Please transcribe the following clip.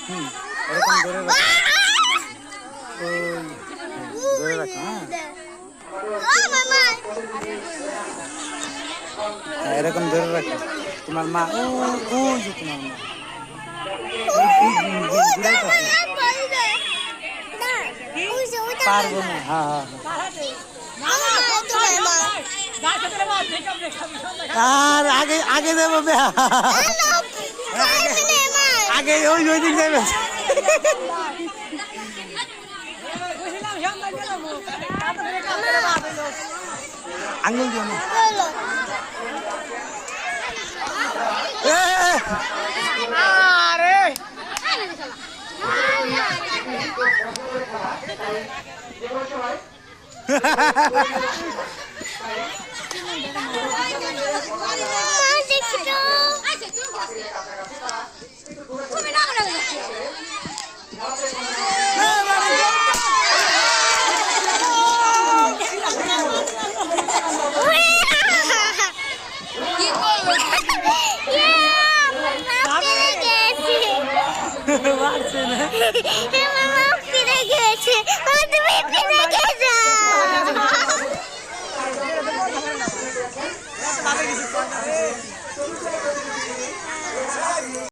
এরকম ধরে রাখো, ধরে রাখো। হ্যাঁ, এরকম ধরে রাখো। তোমার মা ওই যে তোমার মা পারবো না। হ্যাঁ আর আগে আগে দেবো, আগে ওই ওই দিক যাবে। আঙুল দিও না। আরে মারছে না।